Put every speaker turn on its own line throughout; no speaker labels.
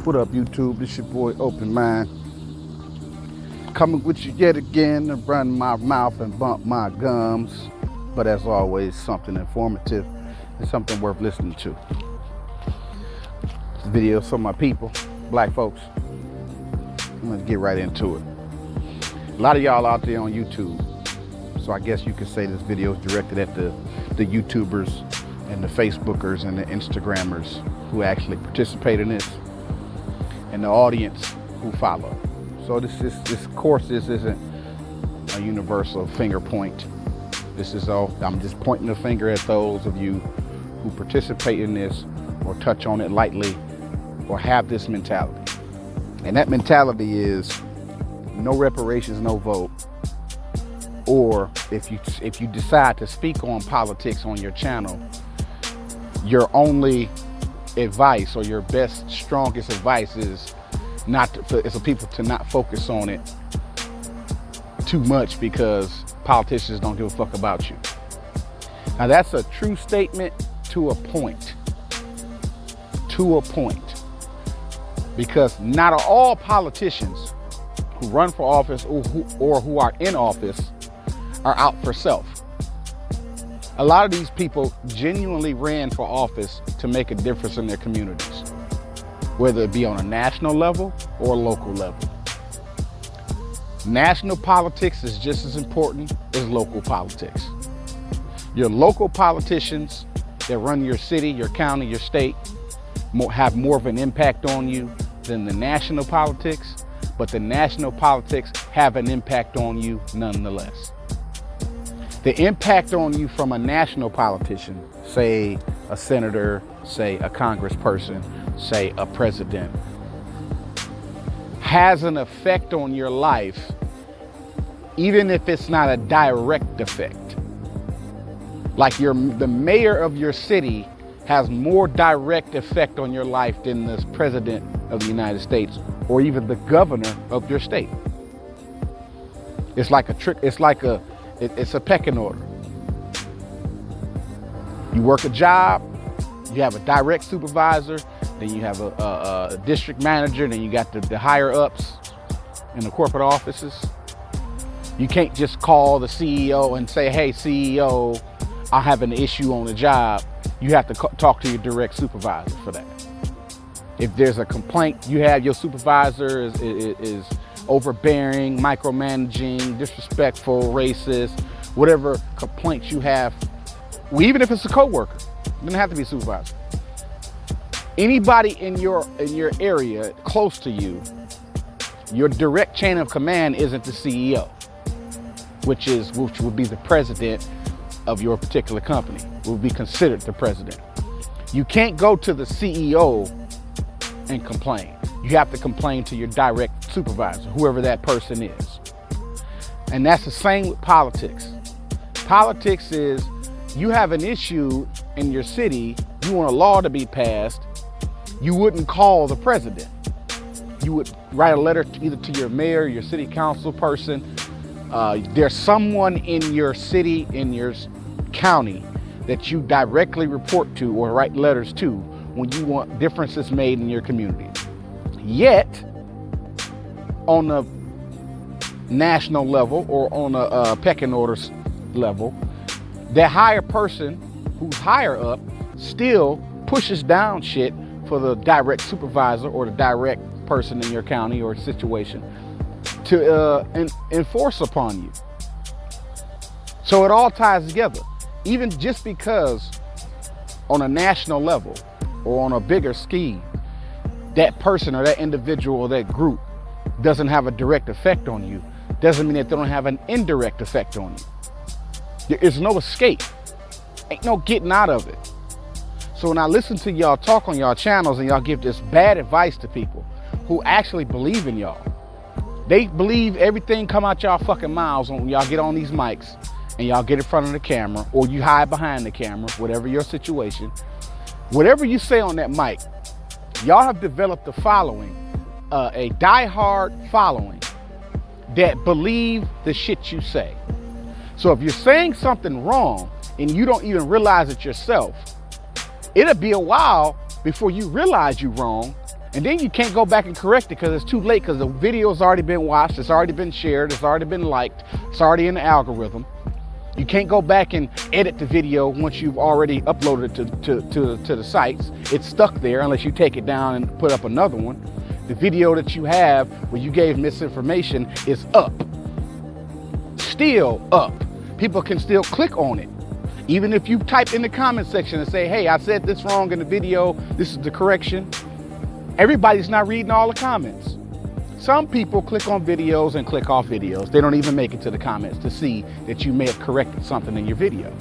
What up, YouTube? This your boy Open Mind. Coming with you yet again and run my mouth and bump my gums. But as always, something informative and something worth listening to. This video, some of my people, black folks. I'm gonna get right into it. A lot of y'all out there on YouTube. So I guess you could say this video is directed at the YouTubers and the Facebookers and the Instagrammers who actually participate in this, and the audience who follow. So this isn't a universal finger point. This is all, I'm just pointing the finger at those of you who participate in this or touch on it lightly or have this mentality. And that mentality is no reparations, no vote. Or if you decide to speak on politics on your channel, your only advice or your best, strongest advice is for people to not focus on it too much because politicians don't give a fuck about you. Now that's a true statement to a point. To a point. Because not all politicians who run for office or who are in office are out for self. A lot of these people genuinely ran for office to make a difference in their communities, whether it be on a national level or a local level. National politics is just as important as local politics. Your local politicians that run your city, your county, your state have more of an impact on you than the national politics, but the national politics have an impact on you nonetheless. The impact on you from a national politician, say a senator, say a congressperson, say a president, has an effect on your life, even if it's not a direct effect. Like the mayor of your city has more direct effect on your life than the president of the United States or even the governor of your state. It's like a trick, it's a pecking order. You work a job, you have a direct supervisor, then you have a district manager, then you got the higher ups in the corporate offices. You can't just call the CEO and say, hey, CEO, I have an issue on the job. You have to talk to your direct supervisor for that. If there's a complaint, you have your supervisor is overbearing, micromanaging, disrespectful, racist, whatever complaints you have. Well, even if it's a coworker, it doesn't have to be a supervisor. Anybody in your area close to you, your direct chain of command isn't the CEO, which would be the president of your particular company, will be considered the president. You can't go to the CEO and complain. You have to complain to your direct supervisor, whoever that person is. And that's the same with politics. Politics is, you have an issue in your city, you want a law to be passed, you wouldn't call the president. You would write a letter either to your mayor, your city council person. There's someone in your city, in your county, that you directly report to or write letters to when you want differences made in your community. Yet, on a national level or on a pecking order level, that higher person who's higher up still pushes down shit for the direct supervisor or the direct person in your county or situation to enforce upon you. So it all ties together. Even just because on a national level or on a bigger scheme, that person or that individual or that group doesn't have a direct effect on you, doesn't mean that they don't have an indirect effect on you. There is no escape. Ain't no getting out of it. So when I listen to y'all talk on y'all channels and y'all give this bad advice to people who actually believe in y'all, they believe everything come out y'all fucking mouths when y'all get on these mics and y'all get in front of the camera or you hide behind the camera, whatever your situation. Whatever you say on that mic, y'all have developed a following, a diehard following that believe the shit you say. So if you're saying something wrong and you don't even realize it yourself, it'll be a while before you realize you're wrong And then you can't go back and correct it because it's too late, because the video's already been watched, it's already been shared, it's already been liked, it's already in the algorithm. You can't go back and edit the video once you've already uploaded it to the sites. It's stuck there unless you take it down and put up another one. The video that you have where you gave misinformation is up. Still up. People can still click on it. Even if you type in the comment section and say, hey, I said this wrong in the video, this is the correction. Everybody's not reading all the comments. Some people click on videos and click off videos. They don't even make it to the comments to see that you may have corrected something in your video.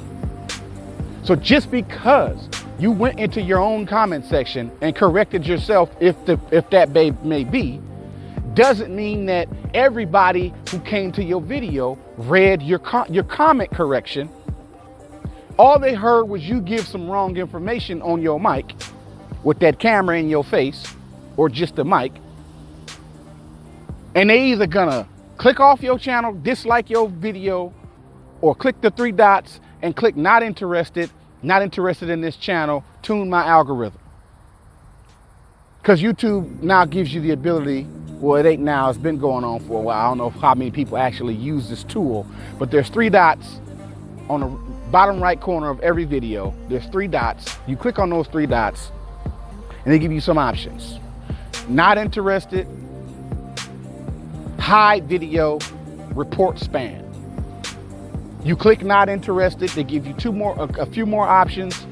So just because you went into your own comment section and corrected yourself, if that may be, doesn't mean that everybody who came to your video read your comment correction. All they heard was you give some wrong information on your mic with that camera in your face, or just a mic. And they either gonna click off your channel, dislike your video, or click the 3 dots and click not interested in this channel, tune my algorithm. Because YouTube now gives you the ability, well, it ain't now, it's been going on for a while. I don't know how many people actually use this tool, but there's 3 dots on the bottom right corner of every video. There's 3 dots. You click on those 3 dots and they give you some options. Not interested, hide video, report spam. You click not interested, they give you a few more options.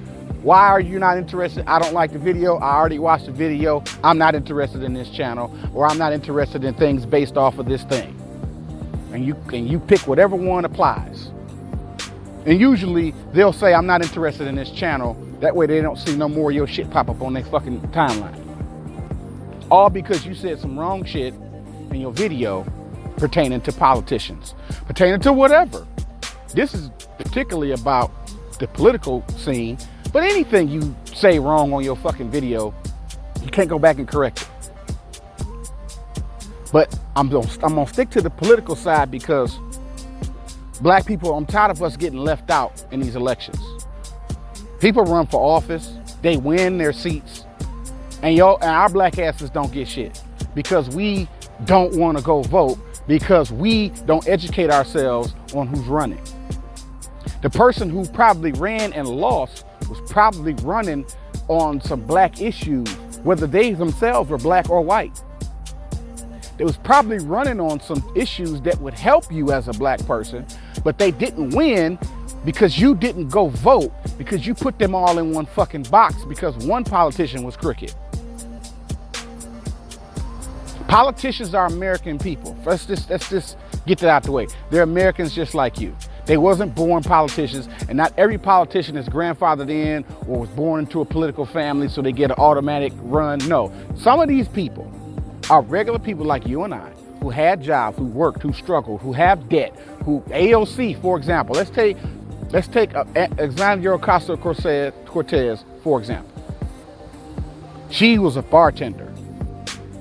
Why are you not interested? I don't like the video. I already watched the video. I'm not interested in this channel, or I'm not interested in things based off of this thing. And you pick whatever one applies. And usually they'll say, I'm not interested in this channel. That way they don't see no more of your shit pop up on their fucking timeline. All because you said some wrong shit in your video pertaining to politicians, pertaining to whatever. This is particularly about the political scene, but anything you say wrong on your fucking video, you can't go back and correct it. But I'm gonna stick to the political side because black people, I'm tired of us getting left out in these elections. People run for office, they win their seats, and our black asses don't get shit because we don't want to go vote, because we don't educate ourselves on who's running. The person who probably ran and lost was probably running on some black issues, whether they themselves were black or white. They was probably running on some issues that would help you as a black person, but they didn't win because you didn't go vote, because you put them all in one fucking box because one politician was crooked. Politicians are American people. Let's just get that out the way. They're Americans just like you. They wasn't born politicians, and not every politician is grandfathered in or was born into a political family so they get an automatic run. No, some of these people are regular people like you and I, who had jobs, who worked, who struggled, who have debt, who AOC, for example. Let's take Alexandria Ocasio-Cortez, for example. She was a bartender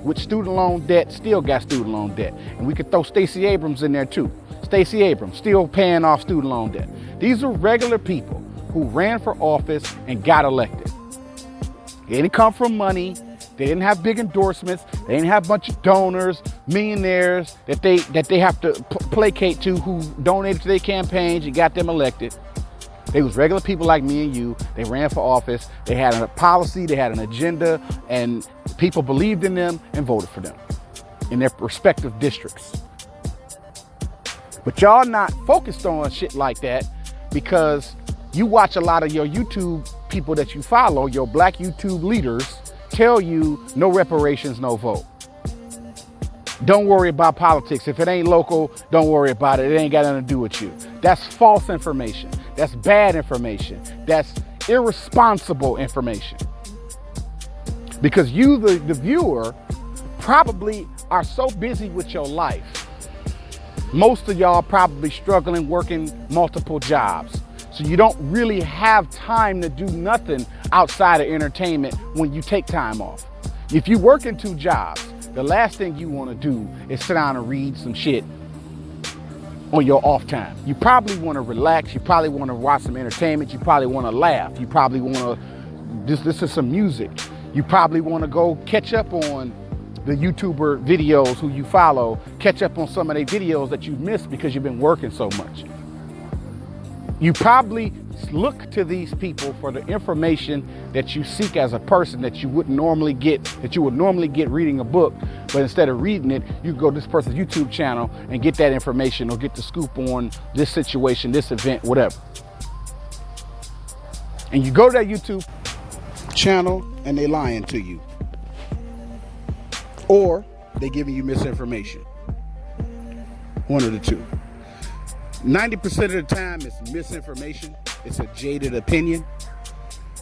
with student loan debt, still got student loan debt. And we could throw Stacey Abrams in there too. Stacey Abrams, still paying off student loan debt. These are regular people who ran for office and got elected. They didn't come from money. They didn't have big endorsements. They didn't have a bunch of donors, millionaires that they have to placate to, who donated to their campaigns and got them elected. They was regular people like me and you. They ran for office. They had a policy. They had an agenda, and people believed in them and voted for them in their respective districts. But y'all not focused on shit like that because you watch a lot of your YouTube people that you follow, your black YouTube leaders, tell you no reparations, no vote. Don't worry about politics. If it ain't local, don't worry about it. It ain't got nothing to do with you. That's false information. That's bad information. That's irresponsible information. Because you, the viewer, probably are so busy with your life. Most of y'all probably struggling, working multiple jobs. So you don't really have time to do nothing outside of entertainment when you take time off. If you work in 2 jobs, the last thing you want to do is sit down and read some shit on your off time. You probably want to relax. You probably want to watch some entertainment. You probably want to laugh. You probably want to, this is some music. You probably want to go catch up on the YouTuber videos who you follow, catch up on some of their videos that you missed because you've been working so much. You probably look to these people for the information that you seek as a person that you wouldn't normally get, that you would normally get reading a book, but instead of reading it, you go to this person's YouTube channel and get that information or get the scoop on this situation, this event, whatever. And you go to that YouTube channel and they lying to you. Or they giving you misinformation. One of the two. 90% of the time it's misinformation. It's a jaded opinion.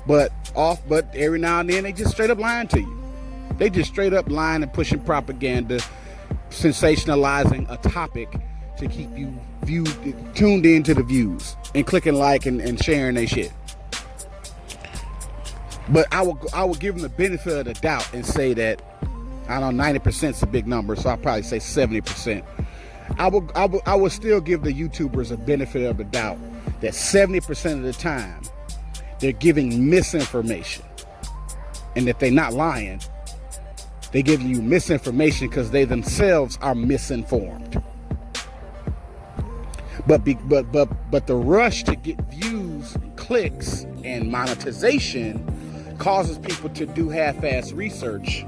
But every now and then they just straight up lying to you. They just straight up lying and pushing propaganda, sensationalizing a topic to keep you tuned into the views and clicking like and sharing their shit. But I will give them the benefit of the doubt and say that, I don't know, 90% is a big number, so I'll probably say 70%. I will still give the YouTubers a benefit of the doubt that 70% of the time they're giving misinformation, and that they're not lying. They're giving you misinformation because they themselves are misinformed. But the rush to get views, clicks, and monetization causes people to do half-ass research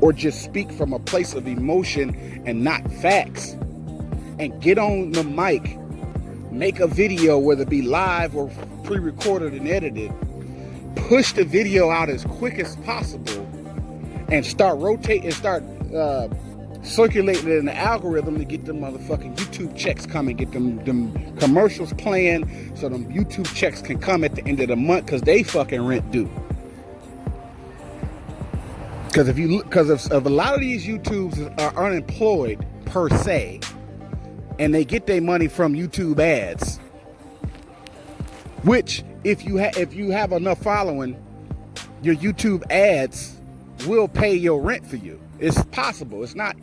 or just speak from a place of emotion and not facts, and get on the mic, make a video, whether it be live or pre-recorded and edited, push the video out as quick as possible, and start circulating it in the algorithm to get them motherfucking YouTube checks coming, get them commercials playing, so them YouTube checks can come at the end of the month because they fucking rent due. Because if a lot of these YouTubers are unemployed per se, and they get their money from YouTube ads, which if you have enough following, your YouTube ads will pay your rent for you. It's possible. It's not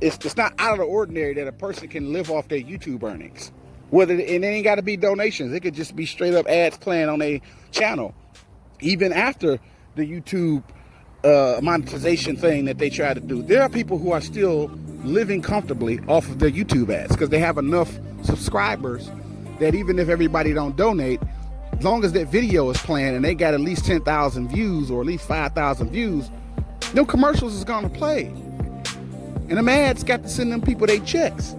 out of the ordinary that a person can live off their YouTube earnings. And it ain't got to be donations. It could just be straight up ads playing on a channel, even after the YouTube monetization thing that they try to do. There are people who are still living comfortably off of their YouTube ads because they have enough subscribers that even if everybody don't donate, as long as that video is playing and they got at least 10,000 views or at least 5,000 views, no commercials is gonna play. And them ads got to send them people their checks.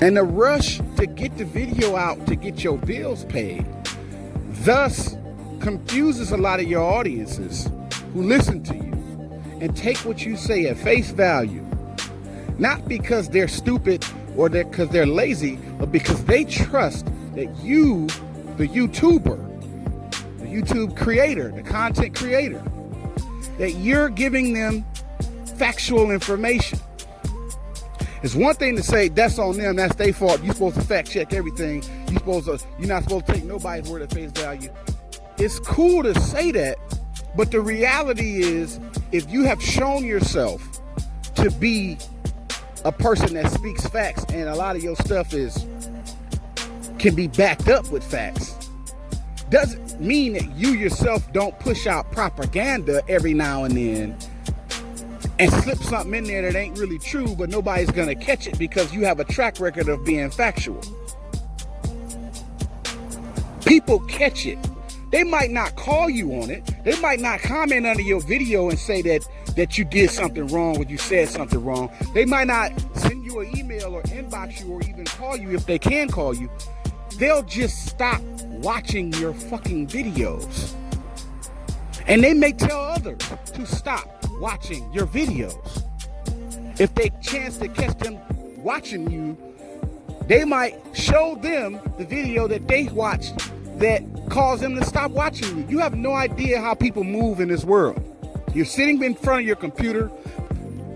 And the rush to get the video out to get your bills paid thus confuses a lot of your audiences who listen to you and take what you say at face value, not because they're stupid or because they're lazy, but because they trust that you, the YouTuber, the YouTube creator, the content creator, that you're giving them factual information. It's one thing to say that's on them, that's their fault, you're supposed to fact check everything, you're not supposed to take nobody's word at face value. It's cool to say that, but the reality is, if you have shown yourself to be a person that speaks facts, and a lot of your stuff can be backed up with facts, doesn't mean that you yourself don't push out propaganda every now and then and slip something in there that ain't really true, but nobody's gonna catch it because you have a track record of being factual. People catch it. They might not call you on it. They might not comment under your video and say that you did something wrong or you said something wrong. They might not send you an email or inbox you or even call you if they can call you. They'll just stop watching your fucking videos. And they may tell others to stop watching your videos. If they chance to catch them watching you, they might show them the video that they watched that caused them to stop watching you. You have no idea how people move in this world. You're sitting in front of your computer,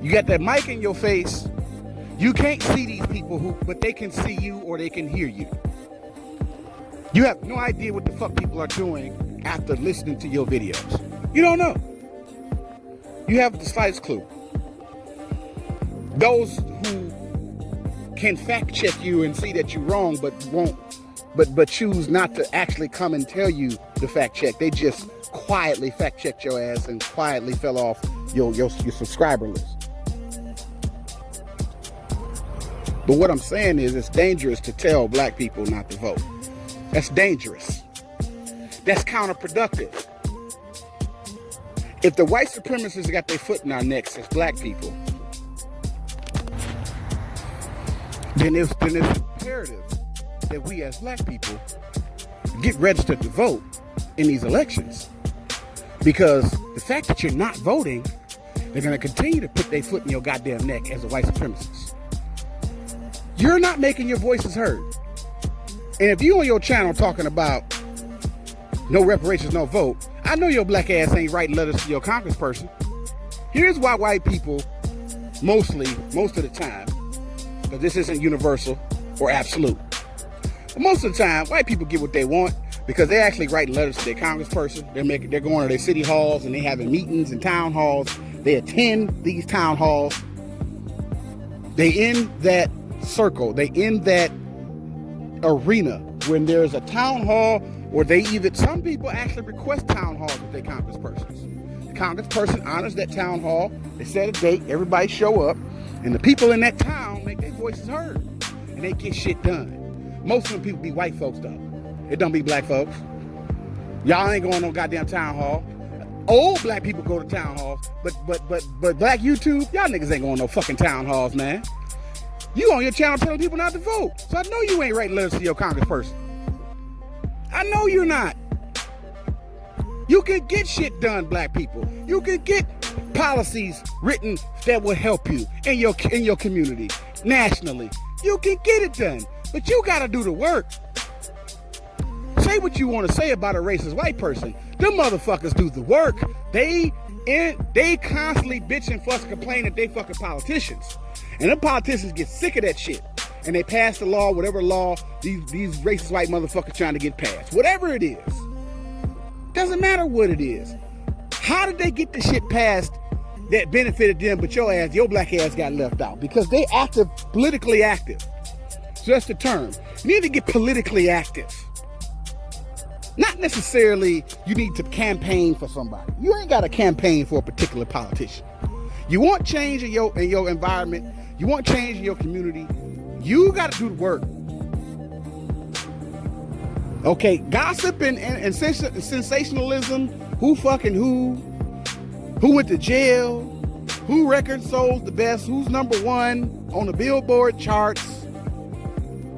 you got that mic in your face, you can't see these people but they can see you or they can hear you. You have no idea what the fuck people are doing after listening to your videos. You don't know. You have the slightest clue. Those who can fact check you and see that you're wrong but but choose not to actually come and tell you the fact check. They just quietly fact checked your ass and quietly fell off your subscriber list. But what I'm saying is it's dangerous to tell black people not to vote. That's dangerous. That's counterproductive. If the white supremacists got their foot in our necks as black people, then it's imperative that we as black people get registered to vote in these elections. Because the fact that you're not voting, they're going to continue to put their foot in your goddamn neck as a white supremacist. You're not making your voices heard. And if you on your channel talking about no reparations, no vote, I know your black ass ain't writing letters to your congressperson. Here's why white people, most of the time, because this isn't universal or absolute, but most of the time, white people get what they want because they actually write letters to their congressperson. They're going to their city halls and they having meetings and town halls. They attend these town halls. They in that circle. They in that arena when there's a town hall, or some people actually request town halls with their congresspersons. The congressperson honors that town hall. They set a date. Everybody show up, and the people in that town make their voices heard, and they get shit done. Most of them people be white folks though. It don't be black folks. Y'all ain't going to no goddamn town hall. Old black people go to town halls, but black YouTube, y'all niggas ain't going to no fucking town halls, man. You on your channel telling people not to vote. So I know you ain't writing letters to your congressperson. I know you're not. You can get shit done, black people. You can get policies written that will help you in your community, nationally. You can get it done, but you gotta do the work. Say what you want to say about a racist white person. Them motherfuckers do the work. They constantly bitch and fuss, complain that they fucking politicians. And the politicians get sick of that shit. And they pass the law, whatever law these racist white motherfuckers trying to get passed. Whatever it is. Doesn't matter what it is. How did they get the shit passed that benefited them, but your black ass got left out? Because they politically active. So that's the term. You need to get politically active. Not necessarily you need to campaign for somebody. You ain't got to campaign for a particular politician. You want change in your environment. You want change in your community. You got to do the work. Okay, gossip and sensationalism, who fucking who went to jail, who record sold the best, who's number one on the Billboard charts.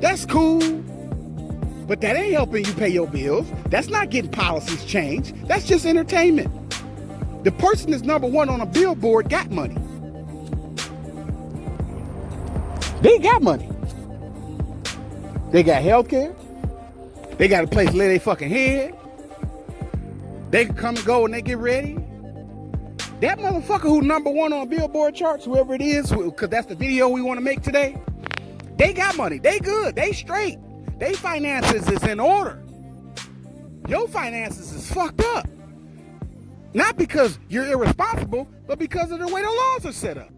That's cool, but that ain't helping you pay your bills. That's not getting policies changed. That's just entertainment. The person that's number one on a Billboard got money. They got money. They got health care. They got a place to lay their fucking head. They can come and go when they get ready. That motherfucker who number one on Billboard charts, whoever it is, because that's the video we want to make today, they got money. They good. They straight. They finances is in order. Your finances is fucked up. Not because you're irresponsible, but because of the way the laws are set up.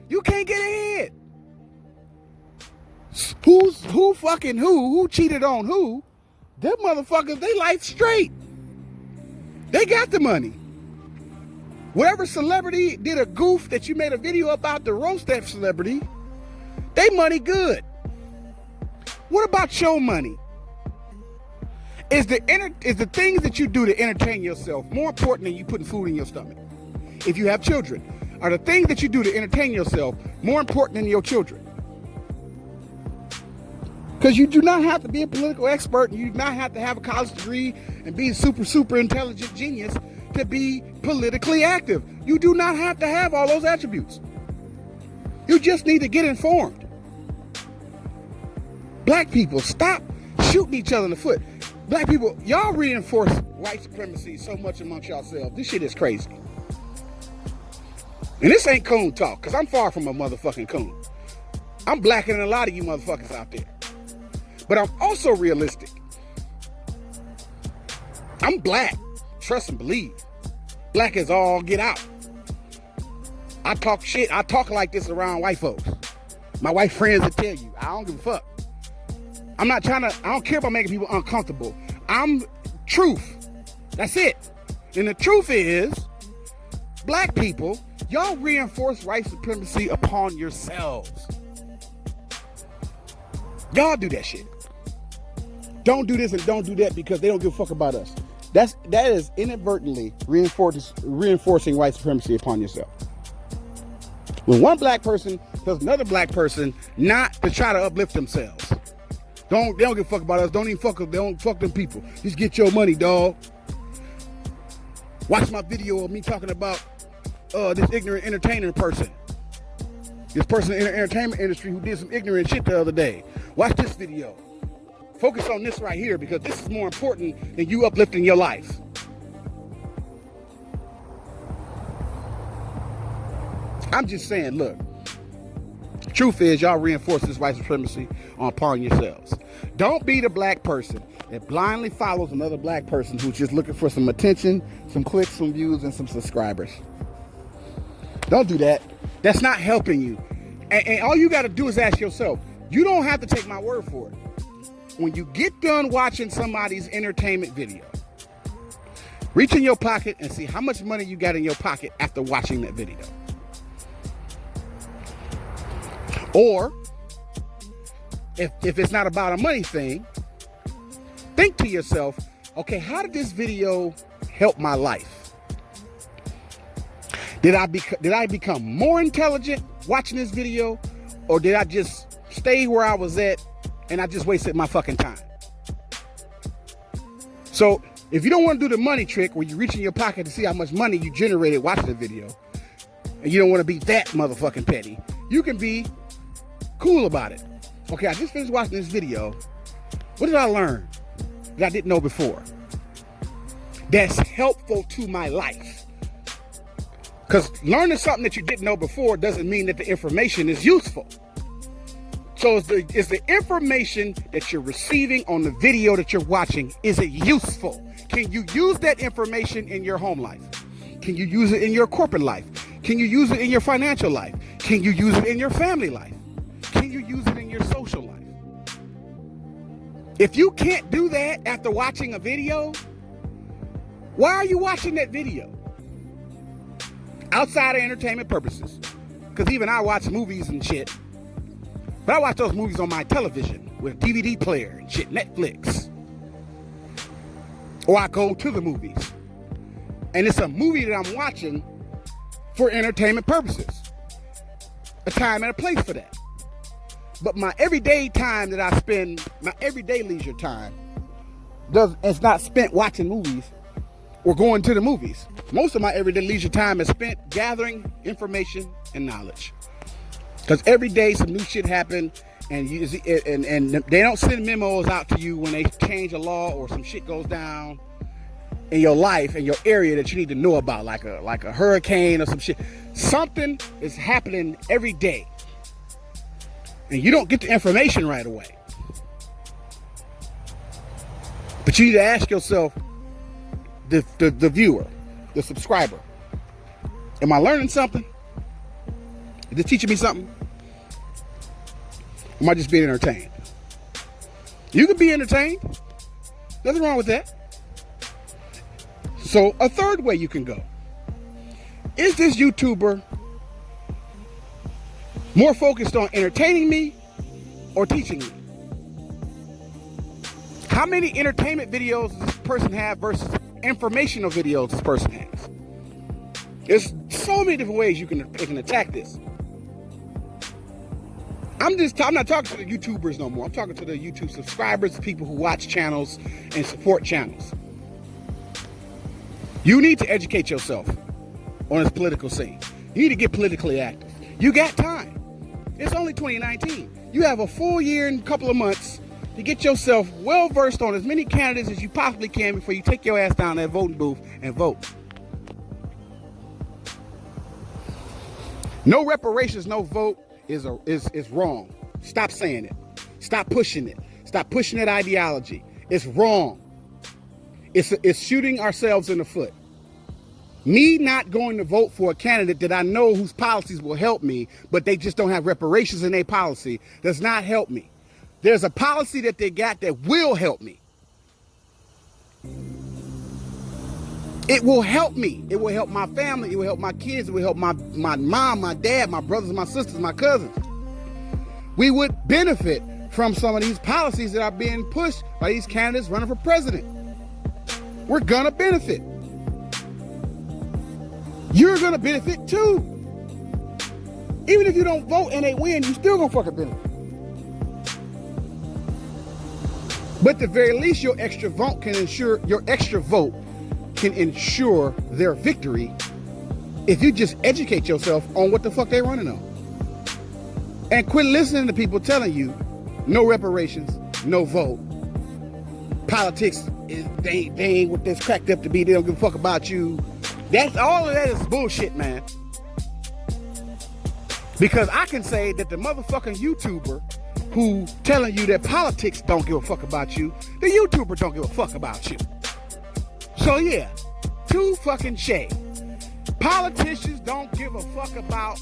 You can't get ahead. Who fucking who cheated on who? Them motherfuckers, they life straight. They got the money. Whatever celebrity did a goof that you made a video about to roast that celebrity, they money good. What about your money? Is the things that you do to entertain yourself more important than you putting food in your stomach? If you have children, are the things that you do to entertain yourself more important than your children? Because you do not have to be a political expert, and you do not have to have a college degree and be a super intelligent genius to be politically active. You do not have to have all those attributes. You just need to get informed. Black people, stop shooting each other in the foot. Black people, y'all reinforce white supremacy so much amongst yourselves. This shit is crazy. And this ain't coon talk, because I'm far from a motherfucking coon. I'm blacker than a lot of you motherfuckers out there. But I'm also realistic. I'm black. Trust and believe. Black as all get out. I talk shit. I talk like this around white folks. My white friends will tell you, I don't give a fuck.
I don't care about making people uncomfortable. I'm truth. That's it. And the truth is, black people, y'all reinforce white supremacy upon yourselves. Y'all do that shit. Don't do this and don't do that because they don't give a fuck about us. That is inadvertently reinforcing white supremacy upon yourself. When one black person tells another black person not to try to uplift themselves. They don't give a fuck about us. Don't fuck them people. Just get your money, dog. Watch my video of me talking about this ignorant entertainer person. This person in the entertainment industry who did some ignorant shit the other day. Watch this video. Focus on this right here because this is more important than you uplifting your life. I'm just saying, look, truth is y'all reinforce this white supremacy upon yourselves. Don't be the black person that blindly follows another black person who's just looking for some attention, some clicks, some views, and some subscribers. Don't do that. That's not helping you. And all you got to do is ask yourself, you don't have to take my word for it. When you get done watching somebody's entertainment video, reach in your pocket and see how much money you got in your pocket after watching that video. Or, if it's not about a money thing, think to yourself, okay, how did this video help my life? Did I become more intelligent watching this video? Or did I just stay where I was at and I just wasted my fucking time? So if you don't want to do the money trick where you reach in your pocket to see how much money you generated watching the video, and you don't want to be that motherfucking petty, you can be cool about it. Okay, I just finished watching this video. What did I learn that I didn't know before that's helpful to my life? Because learning something that you didn't know before doesn't mean that the information is useful. So is the information that you're receiving on the video that you're watching, is it useful? Can you use that information in your home life? Can you use it in your corporate life? Can you use it in your financial life? Can you use it in your family life? Can you use it in your social life? If you can't do that after watching a video, why are you watching that video? Outside of entertainment purposes. Because even I watch movies and shit. But I watch those movies on my television with a DVD player and shit, Netflix. Or I go to the movies. And it's a movie that I'm watching for entertainment purposes. A time and a place for that. But my everyday time that I spend, my everyday leisure time, it's not spent watching movies or going to the movies. Most of my everyday leisure time is spent gathering information and knowledge. Because every day some new shit happen, and they don't send memos out to you when they change a law or some shit goes down in your life, in your area that you need to know about, like a hurricane or some shit. Something is happening every day. And you don't get the information right away. But you need to ask yourself, the viewer, the subscriber, am I learning something? Is it teaching me something? Or am I just being entertained? You can be entertained. Nothing wrong with that. So a third way you can go. Is this YouTuber more focused on entertaining me or teaching me? How many entertainment videos does this person have versus informational videos this person has? There's so many different ways you can attack this. I'm not talking to the YouTubers no more. I'm talking to the YouTube subscribers, the people who watch channels and support channels. You need to educate yourself on this political scene. You need to get politically active. You got time. It's only 2019. You have a full year and a couple of months to get yourself well versed on as many candidates as you possibly can before you take your ass down that voting booth and vote. No reparations, no vote is wrong. Stop saying it. Stop pushing it. Stop pushing that ideology. It's wrong. It's shooting ourselves in the foot. Me not going to vote for a candidate that I know whose policies will help me, but they just don't have reparations in their policy, does not help me. There's a policy that they got that will help me. It will help me. It will help my family. It will help my kids. It will help my mom, my dad, my brothers, my sisters, my cousins. We would benefit from some of these policies that are being pushed by these candidates running for president. We're gonna benefit. You're gonna benefit too. Even if you don't vote and they win, you still gonna fucking benefit. But at the very least, your extra vote can ensure their victory if you just educate yourself on what the fuck they're running on. And quit listening to people telling you no reparations, no vote. Politics they ain't what this cracked up to be. They don't give a fuck about you. That's all of that is bullshit, man. Because I can say that the motherfucking YouTuber who telling you that politics don't give a fuck about you, the YouTuber don't give a fuck about you. So yeah, too fucking shade. Politicians don't give a fuck about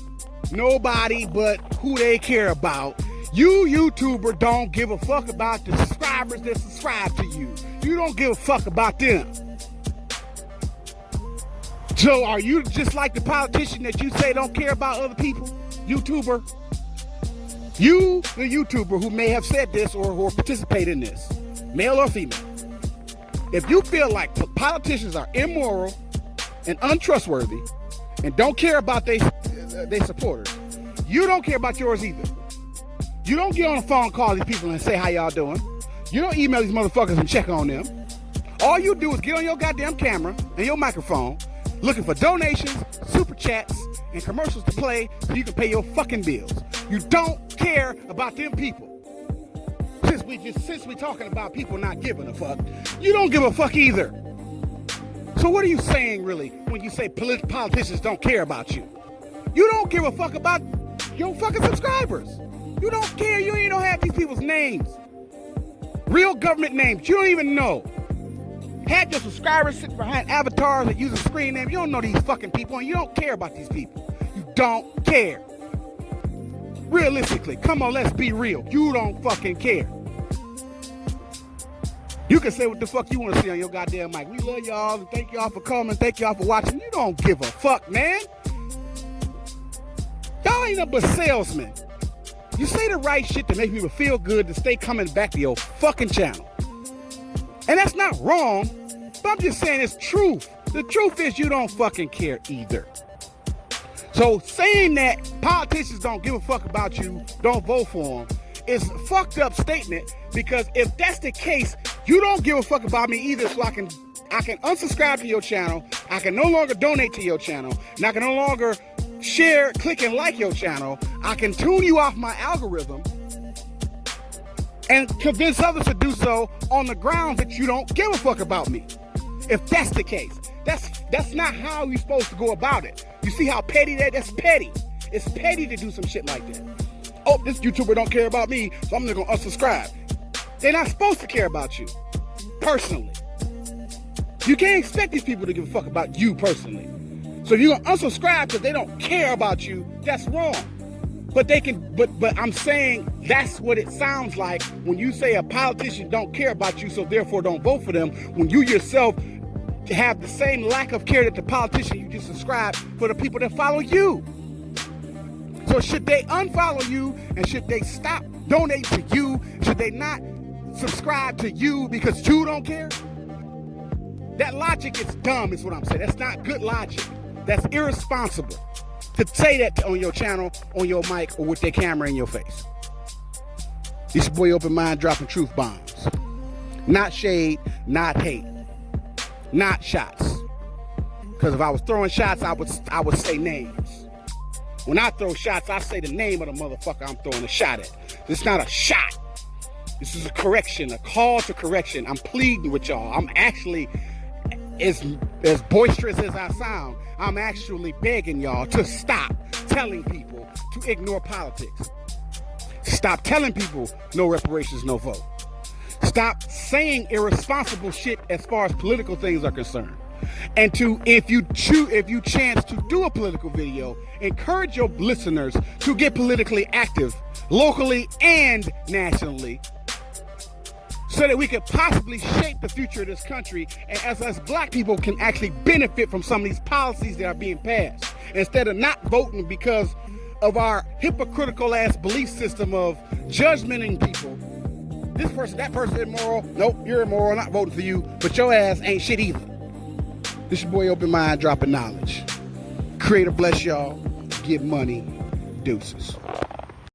nobody but who they care about. You YouTuber don't give a fuck about the subscribers that subscribe to you. You don't give a fuck about them. So are you just like the politician that you say don't care about other people? YouTuber? You, the YouTuber who may have said this or who participate in this, male or female, if you feel like politicians are immoral and untrustworthy and don't care about their supporters, you don't care about yours either. You don't get on a phone call these people and say how y'all doing. You don't email these motherfuckers and check on them. All you do is get on your goddamn camera and your microphone looking for donations, super chats, and commercials to play so you can pay your fucking bills. You don't care about them people. Since we talking about people not giving a fuck, you don't give a fuck either. So what are you saying really when you say politicians don't care about you? You don't give a fuck about your fucking subscribers. You don't care. You ain't don't have these people's names. Real government names. You don't even know. Had your subscribers sitting behind avatars that use a screen name. You don't know these fucking people and you don't care about these people. You don't care. Realistically, come on, let's be real. You don't fucking care. You can say what the fuck you want to say on your goddamn mic. We love y'all and thank y'all for coming. Thank y'all for watching. You don't give a fuck, man. Y'all ain't nothing but salesmen. You say the right shit to make people feel good to stay coming back to your fucking channel. And that's not wrong, but I'm just saying it's truth. The truth is you don't fucking care either. So saying that politicians don't give a fuck about you, don't vote for them, is a fucked up statement, because if that's the case, you don't give a fuck about me either, so I can unsubscribe to your channel, I can no longer donate to your channel, and I can no longer share, click, and like your channel. I can tune you off my algorithm and convince others to do so on the grounds that you don't give a fuck about me. If that's the case, that's not how you're supposed to go about it. You see how petty that's petty. It's petty to do some shit like that. Oh, this YouTuber don't care about me, so I'm just gonna unsubscribe. They're not supposed to care about you, personally. You can't expect these people to give a fuck about you personally. So if you're gonna unsubscribe because they don't care about you, that's wrong. But they can, but I'm saying that's what it sounds like when you say a politician don't care about you, so therefore don't vote for them, when you yourself have the same lack of care that the politician you just subscribe for the people that follow you. So should they unfollow you, and should they stop donating to you? Should they not subscribe to you because you don't care? That logic is dumb, is what I'm saying. That's not good logic. That's irresponsible to say that on your channel, on your mic, or with their camera in your face. This boy Open Mind dropping truth bombs. Not shade, not hate, not shots. Because if I was throwing shots, I would say names. When I throw shots, I say the name of the motherfucker I'm throwing a shot at. It's not a shot. This is a correction, a call to correction. I'm pleading with y'all. I'm actually, as boisterous as I sound, I'm actually begging y'all to stop telling people to ignore politics. Stop telling people no reparations, no vote. Stop saying irresponsible shit as far as political things are concerned. And if you chance to do a political video, encourage your listeners to get politically active locally and nationally, so that we could possibly shape the future of this country, and as us black people can actually benefit from some of these policies that are being passed, instead of not voting because of our hypocritical ass belief system of judgmenting people. This person, that person immoral. Nope, you're immoral, not voting for you, but your ass ain't shit either. This your boy Open Mind, dropping knowledge. Creator bless y'all. Give money. Deuces.